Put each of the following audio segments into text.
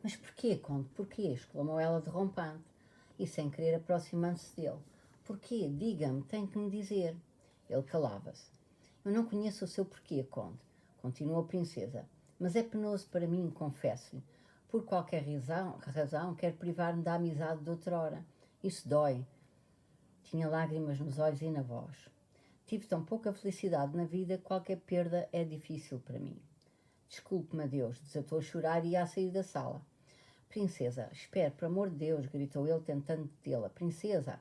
Mas porquê, conde, porquê? Exclamou ela derrompante e sem querer aproximando-se dele. Porquê? Diga-me, tem que me dizer. Ele calava-se. Eu não conheço o seu porquê, conde, continuou a princesa, mas é penoso para mim, confesso-lhe. Por qualquer razão quer privar-me da amizade de outrora. Isso dói. Tinha lágrimas nos olhos e na voz. Tive tão pouca felicidade na vida que qualquer perda é difícil para mim. Desculpe-me, adeus, desatou a chorar e ia a sair da sala. Princesa, espere, por amor de Deus, gritou ele, tentando detê-la. Princesa!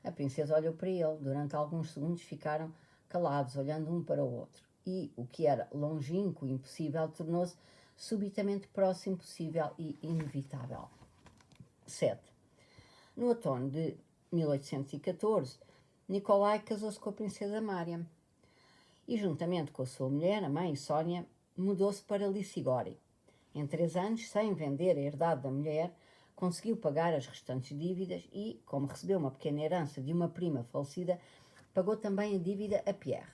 A princesa olhou para ele. Durante alguns segundos ficaram calados, olhando um para o outro. E o que era longínquo e impossível tornou-se subitamente próximo, possível e inevitável. 7. No outono de 1814, Nicolai casou-se com a princesa Mária e, juntamente com a sua mulher, a mãe Sónia, mudou-se para Licigori. Em 3 anos, sem vender a herdade da mulher, conseguiu pagar as restantes dívidas e, como recebeu uma pequena herança de uma prima falecida, pagou também a dívida a Pierre.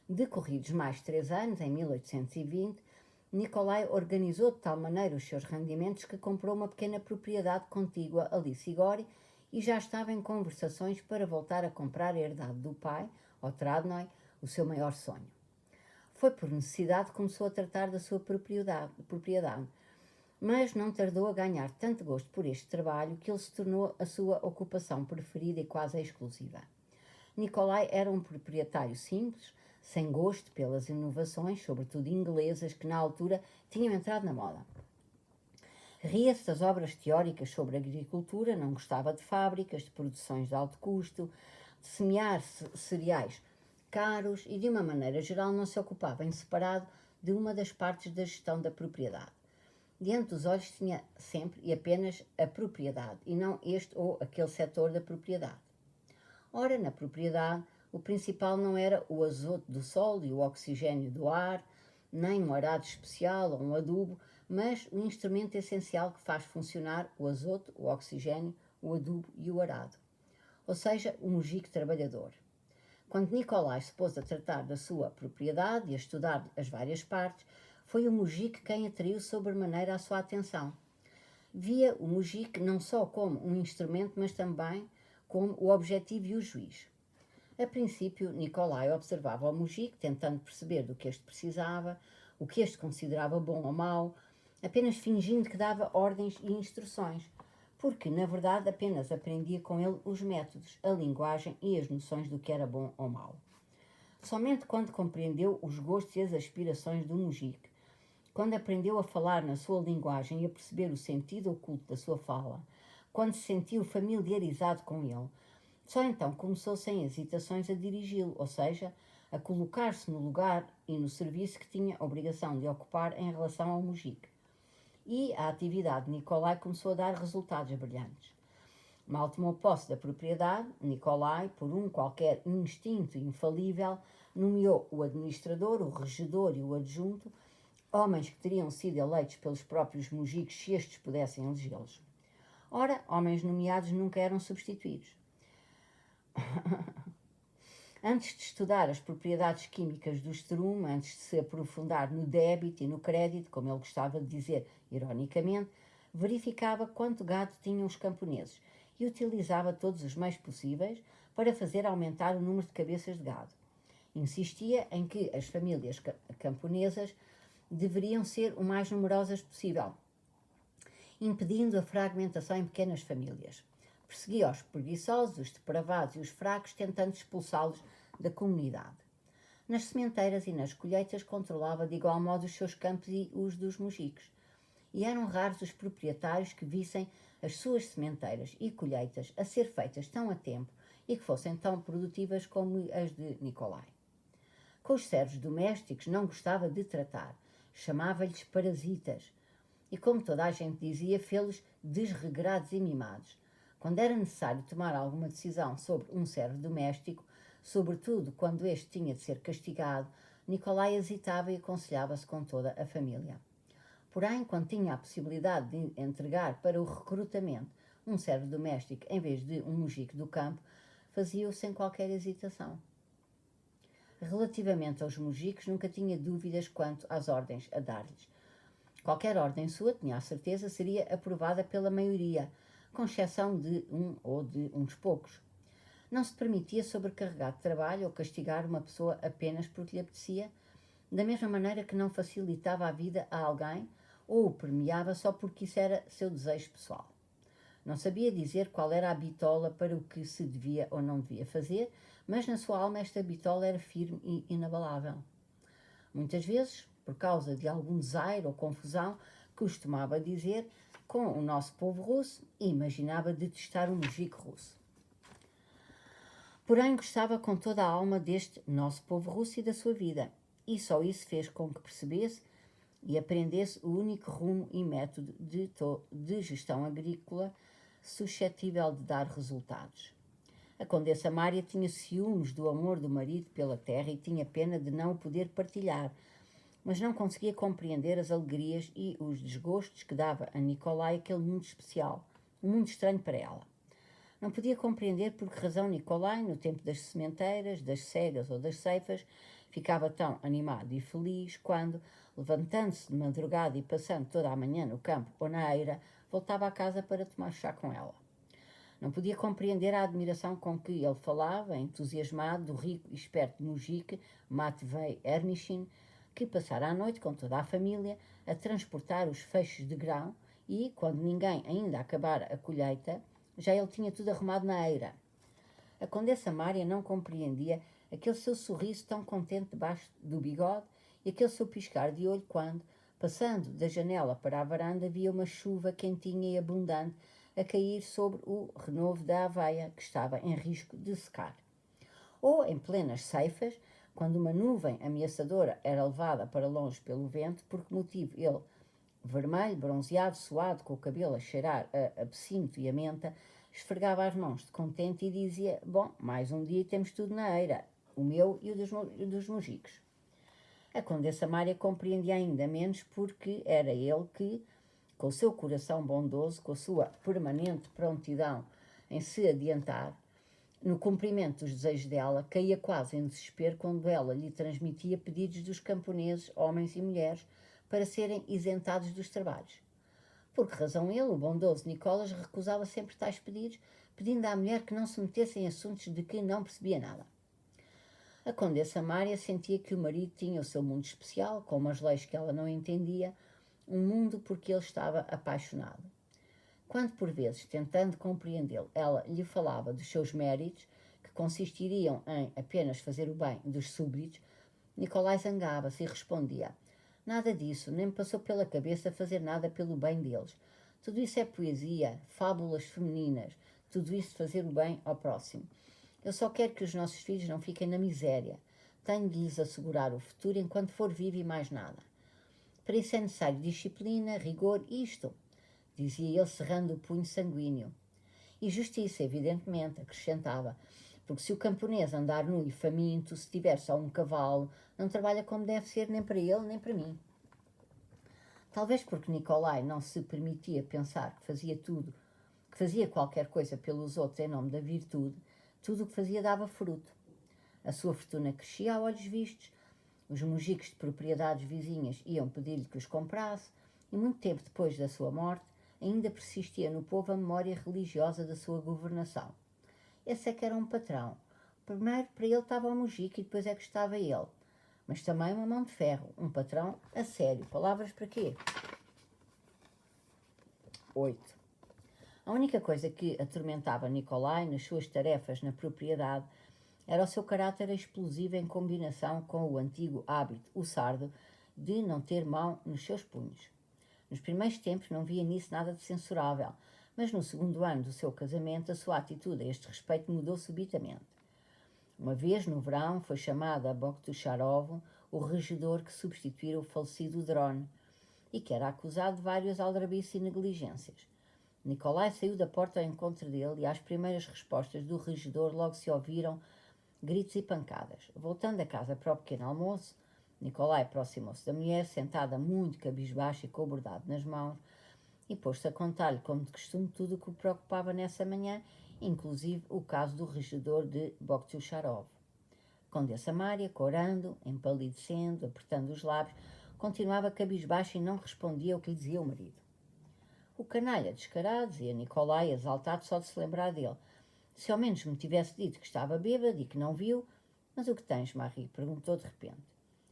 Decorridos mais 3 anos, em 1820, Nicolai organizou de tal maneira os seus rendimentos que comprou uma pequena propriedade contígua a Licigori e já estava em conversações para voltar a comprar a herdade do pai, Otradnoi, o seu maior sonho. Foi por necessidade que começou a tratar da sua propriedade, mas não tardou a ganhar tanto gosto por este trabalho que ele se tornou a sua ocupação preferida e quase exclusiva. Nicolai era um proprietário simples, sem gosto pelas inovações, sobretudo inglesas, que na altura tinham entrado na moda. Ria-se das obras teóricas sobre agricultura, não gostava de fábricas, de produções de alto custo, de semear cereais caros e, de uma maneira geral, não se ocupava em separado de uma das partes da gestão da propriedade. Diante dos olhos tinha sempre e apenas a propriedade, e não este ou aquele setor da propriedade. Ora, na propriedade, o principal não era o azoto do solo e o oxigênio do ar, nem um arado especial ou um adubo, mas o instrumento essencial que faz funcionar o azoto, o oxigênio, o adubo e o arado. Ou seja, o mujico trabalhador. Quando Nicolai se pôs a tratar da sua propriedade e a estudar as várias partes, foi o mujico quem atraiu sobremaneira a sua atenção. Via o mujico não só como um instrumento, mas também como o objetivo e o juiz. A princípio, Nicolai observava o mujico, tentando perceber do que este precisava, o que este considerava bom ou mau, apenas fingindo que dava ordens e instruções, porque, na verdade, apenas aprendia com ele os métodos, a linguagem e as noções do que era bom ou mau. Somente quando compreendeu os gostos e as aspirações do mujico, quando aprendeu a falar na sua linguagem e a perceber o sentido oculto da sua fala, quando se sentiu familiarizado com ele, só então começou sem hesitações a dirigi-lo, ou seja, a colocar-se no lugar e no serviço que tinha a obrigação de ocupar em relação ao mujico. E a atividade de Nicolai começou a dar resultados brilhantes. Mal tomou posse da propriedade, Nicolai, por um qualquer instinto infalível, nomeou o administrador, o regedor e o adjunto, homens que teriam sido eleitos pelos próprios mujicos se estes pudessem elegê-los. Ora, homens nomeados nunca eram substituídos. Antes de estudar as propriedades químicas do estrume, antes de se aprofundar no débito e no crédito, como ele gostava de dizer ironicamente, verificava quanto gado tinham os camponeses e utilizava todos os meios possíveis para fazer aumentar o número de cabeças de gado. Insistia em que as famílias camponesas deveriam ser o mais numerosas possível, impedindo a fragmentação em pequenas famílias. Perseguia os preguiçosos, os depravados e os fracos, tentando expulsá-los da comunidade. Nas sementeiras e nas colheitas controlava de igual modo os seus campos e os dos mujicos. E eram raros os proprietários que vissem as suas sementeiras e colheitas a ser feitas tão a tempo e que fossem tão produtivas como as de Nicolai. Com os servos domésticos não gostava de tratar, chamava-lhes parasitas, e como toda a gente dizia, fê-los desregrados e mimados. Quando era necessário tomar alguma decisão sobre um servo doméstico, sobretudo quando este tinha de ser castigado, Nicolai hesitava e aconselhava-se com toda a família. Porém, quando tinha a possibilidade de entregar para o recrutamento um servo doméstico em vez de um mujico do campo, fazia-o sem qualquer hesitação. Relativamente aos mujicos, nunca tinha dúvidas quanto às ordens a dar-lhes. Qualquer ordem sua, tinha a certeza, seria aprovada pela maioria, com exceção de um ou de uns poucos. Não se permitia sobrecarregar de trabalho ou castigar uma pessoa apenas porque lhe apetecia, da mesma maneira que não facilitava a vida a alguém ou o premiava só porque isso era seu desejo pessoal. Não sabia dizer qual era a bitola para o que se devia ou não devia fazer, mas na sua alma esta bitola era firme e inabalável. Muitas vezes, por causa de algum desaire ou confusão, costumava dizer com o nosso povo russo e imaginava detestar o mujico russo. Porém, gostava com toda a alma deste nosso povo russo e da sua vida, e só isso fez com que percebesse e aprendesse o único rumo e método de gestão agrícola suscetível de dar resultados. A Condessa Mária tinha ciúmes do amor do marido pela terra e tinha pena de não o poder partilhar, mas não conseguia compreender as alegrias e os desgostos que dava a Nicolai aquele mundo especial, um mundo estranho para ela. Não podia compreender por que razão Nicolai, no tempo das sementeiras, das cegas ou das ceifas, ficava tão animado e feliz quando, levantando-se de madrugada e passando toda a manhã no campo ou na eira, voltava à casa para tomar chá com ela. Não podia compreender a admiração com que ele falava, entusiasmado, do rico e esperto mujique Matvei Ermishin, que passara a noite com toda a família a transportar os feixes de grão e, quando ninguém ainda acabara a colheita, já ele tinha tudo arrumado na eira. A Condessa Mária não compreendia aquele seu sorriso tão contente debaixo do bigode e aquele seu piscar de olho quando, passando da janela para a varanda, via uma chuva quentinha e abundante a cair sobre o renovo da aveia, que estava em risco de secar. Ou, em plenas ceifas, quando uma nuvem ameaçadora era levada para longe pelo vento, por que motivo ele, vermelho, bronzeado, suado, com o cabelo a cheirar a absinto e a menta, esfregava as mãos de contente e dizia: bom, mais um dia e temos tudo na eira, o meu e o dos mujicos. A Condessa Mária compreendia ainda menos porque era ele que, com o seu coração bondoso, com a sua permanente prontidão em se adiantar, no cumprimento dos desejos dela, caía quase em desespero quando ela lhe transmitia pedidos dos camponeses, homens e mulheres, para serem isentados dos trabalhos. Por que razão ele, o bondoso Nicolas, recusava sempre tais pedidos, pedindo à mulher que não se metesse em assuntos de que não percebia nada. A Condessa Mária sentia que o marido tinha o seu mundo especial, com umas leis que ela não entendia, um mundo porque ele estava apaixonado. Quando, por vezes, tentando compreendê-lo, ela lhe falava dos seus méritos, que consistiriam em apenas fazer o bem dos súbditos, Nicolai zangava-se e respondia: nada disso, nem me passou pela cabeça fazer nada pelo bem deles. Tudo isso é poesia, fábulas femininas, tudo isso de fazer o bem ao próximo. Eu só quero que os nossos filhos não fiquem na miséria. Tenho de lhes assegurar o futuro enquanto for vivo e mais nada. Para isso é necessário disciplina, rigor e isto, dizia ele cerrando o punho sanguíneo. E justiça, evidentemente, acrescentava, porque se o camponês andar nu e faminto, se tiver só um cavalo, não trabalha como deve ser nem para ele nem para mim. Talvez porque Nicolai não se permitia pensar que fazia tudo, que fazia qualquer coisa pelos outros em nome da virtude, tudo o que fazia dava fruto. A sua fortuna crescia a olhos vistos, os mujicos de propriedades vizinhas iam pedir-lhe que os comprasse, e muito tempo depois da sua morte, ainda persistia no povo a memória religiosa da sua governação. Esse é que era um patrão. Primeiro para ele estava o mujico e depois é que estava ele. Mas também uma mão de ferro, um patrão a sério. Palavras para quê? 8. A única coisa que atormentava Nicolai nas suas tarefas na propriedade era o seu caráter explosivo em combinação com o antigo hábito, o sardo, de não ter mão nos seus punhos. Nos primeiros tempos não via nisso nada de censurável, mas no segundo ano do seu casamento a sua atitude a este respeito mudou subitamente. Uma vez, no verão, foi chamado a Bogucharov, o regedor que substituíra o falecido Drone, e que era acusado de vários aldrabices e negligências. Nicolai saiu da porta ao encontro dele e às primeiras respostas do regedor logo se ouviram gritos e pancadas. Voltando a casa para o pequeno almoço, Nicolai aproximou-se da mulher, sentada muito cabisbaixa e com o bordado nas mãos, e pôs-se a contar-lhe, como de costume, tudo o que o preocupava nessa manhã, inclusive o caso do regedor de Bogucharov. Condessa Mária, corando, empalidecendo, apertando os lábios, continuava cabisbaixo e não respondia ao que lhe dizia o marido. O canalha descarado, dizia Nicolai, exaltado só de se lembrar dele. Se ao menos me tivesse dito que estava bêbado e que não viu. Mas o que tens, Marie? Perguntou de repente.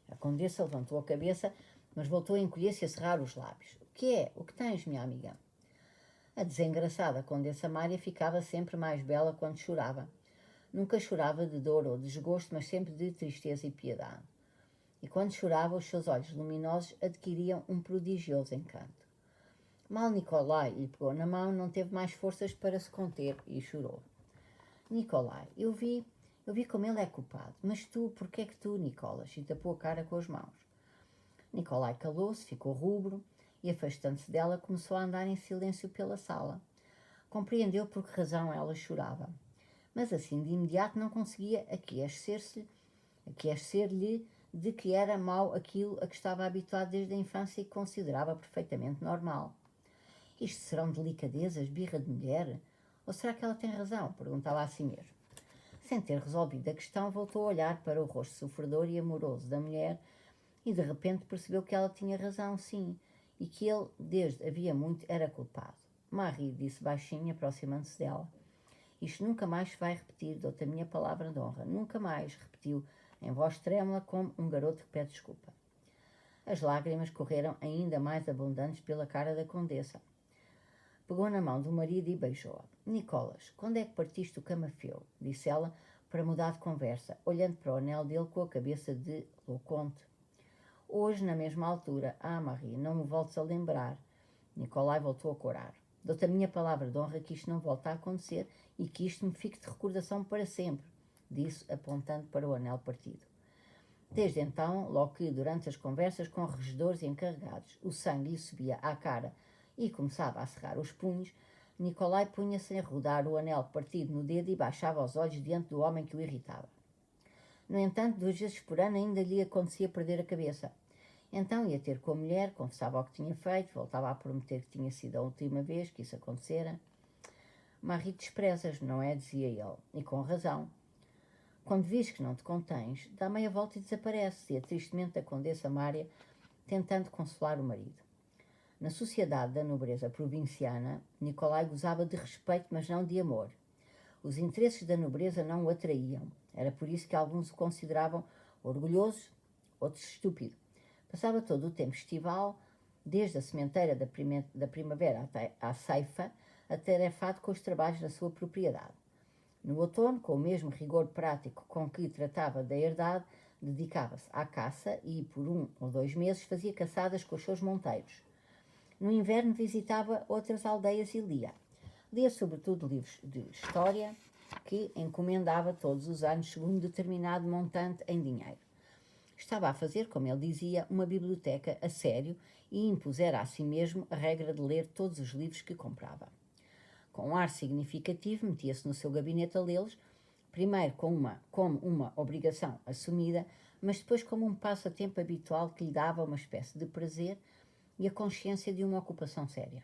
A condessa levantou a cabeça, mas voltou a encolher-se e a cerrar os lábios. O que é? O que tens, minha amiga? A desengraçada condessa Mária ficava sempre mais bela quando chorava. Nunca chorava de dor ou desgosto, mas sempre de tristeza e piedade. E quando chorava, os seus olhos luminosos adquiriam um prodigioso encanto. Mal Nicolai lhe pegou na mão, não teve mais forças para se conter e chorou. Nicolai, eu vi como ele é culpado. Mas tu, porquê é que tu, Nicolas? E tapou a cara com as mãos. Nicolai calou-se, ficou rubro e, afastando-se dela, começou a andar em silêncio pela sala. Compreendeu por que razão ela chorava. Mas assim de imediato não conseguia aquecer-lhe de que era mau aquilo a que estava habituado desde a infância e que considerava perfeitamente normal. Isto serão delicadezas, birra de mulher? Ou será que ela tem razão? Perguntava a si mesmo. Sem ter resolvido a questão, voltou a olhar para o rosto sofredor e amoroso da mulher e de repente percebeu que ela tinha razão, sim, e que ele, desde havia muito, era culpado. Marie disse baixinho, aproximando-se dela. Isto nunca mais se vai repetir, dou-te a minha palavra de honra. Nunca mais, repetiu, em voz trêmula, como um garoto que pede desculpa. As lágrimas correram ainda mais abundantes pela cara da condessa. Pegou na mão do marido e beijou-a. Nicolas, quando é que partiste o camafeu? Disse ela, para mudar de conversa, olhando para o anel dele com a cabeça de louconte. Hoje, na mesma altura. Ah, Marie, não me voltes a lembrar. Nicolai voltou a corar. Dou-te a minha palavra de honra que isto não volta a acontecer e que isto me fique de recordação para sempre, disse, apontando para o anel partido. Desde então, logo que, durante as conversas com regedores e encarregados, o sangue lhe subia à cara e começava a cerrar os punhos, Nicolai punha-se a rodar o anel partido no dedo e baixava os olhos diante do homem que o irritava. No entanto, 2 vezes por ano ainda lhe acontecia perder a cabeça. Então ia ter com a mulher, confessava o que tinha feito, voltava a prometer que tinha sido a última vez que isso acontecera. Marie, desprezas, não é? Dizia ele, e com razão. Quando vis que não te contens, dá meia volta e desaparece, dizia tristemente a condessa Mária, tentando consolar o marido. Na sociedade da nobreza provinciana, Nicolai gozava de respeito, mas não de amor. Os interesses da nobreza não o atraíam. Era por isso que alguns o consideravam orgulhoso, outros estúpido. Passava todo o tempo estival, desde a sementeira da primavera à ceifa, atarefado com os trabalhos da sua propriedade. No outono, com o mesmo rigor prático com que tratava da herdade, dedicava-se à caça e, por 1 ou 2 meses, fazia caçadas com os seus monteiros. No inverno, visitava outras aldeias e lia. Lia sobretudo livros de história, que encomendava todos os anos segundo determinado montante em dinheiro. Estava a fazer, como ele dizia, uma biblioteca a sério e impusera a si mesmo a regra de ler todos os livros que comprava. Com um ar significativo, metia-se no seu gabinete a lê-los, primeiro como uma obrigação assumida, mas depois como um passatempo habitual que lhe dava uma espécie de prazer e a consciência de uma ocupação séria.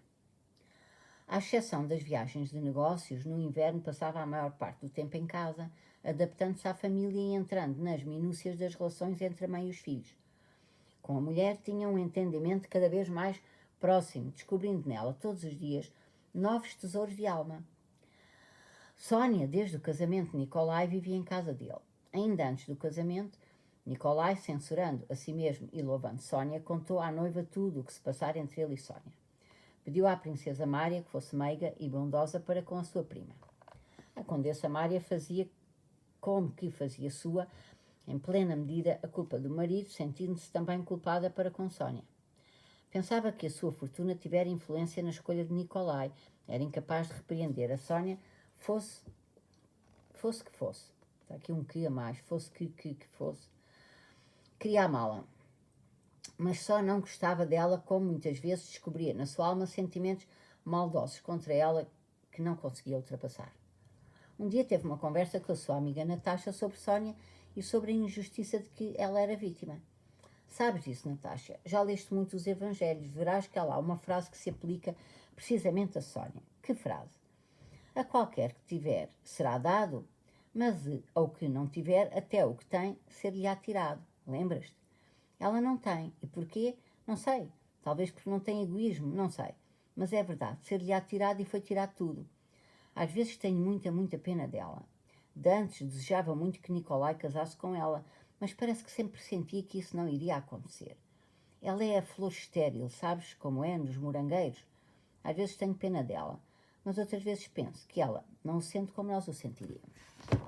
À exceção das viagens de negócios, no inverno passava a maior parte do tempo em casa, adaptando-se à família e entrando nas minúcias das relações entre a mãe e os filhos. Com a mulher tinha um entendimento cada vez mais próximo, descobrindo nela todos os dias novos tesouros de alma. Sónia, desde o casamento de Nicolai, vivia em casa dele. Ainda antes do casamento, Nicolai, censurando a si mesmo e louvando Sónia, contou à noiva tudo o que se passara entre ele e Sónia. Pediu à princesa Mária que fosse meiga e bondosa para com a sua prima. A condessa Mária fazia como que fazia sua, em plena medida, a culpa do marido, sentindo-se também culpada para com Sónia. Pensava que a sua fortuna tivera influência na escolha de Nicolai. Era incapaz de repreender a Sónia, fosse que fosse. Está aqui um que a mais. Fosse que fosse. Queria amá-la. Mas só não gostava dela, como muitas vezes descobria na sua alma sentimentos maldosos contra ela que não conseguia ultrapassar. Um dia teve uma conversa com a sua amiga Natasha sobre Sónia e sobre a injustiça de que ela era vítima. Sabes disso, Natasha? Já leste muito os Evangelhos. Verás que há lá uma frase que se aplica precisamente a Sónia. Que frase? A qualquer que tiver será dado, mas ao que não tiver, até o que tem ser-lhe-á tirado. Lembras-te? Ela não tem. E porquê? Não sei. Talvez porque não tem egoísmo, não sei. Mas é verdade, ser-lhe-á tirado e foi tirar tudo. Às vezes tenho muita pena dela. De antes desejava muito que Nicolai casasse com ela, mas parece que sempre sentia que isso não iria acontecer. Ela é a flor estéril, sabes como é nos morangueiros? Às vezes tenho pena dela, mas outras vezes penso que ela não o sente como nós o sentiríamos.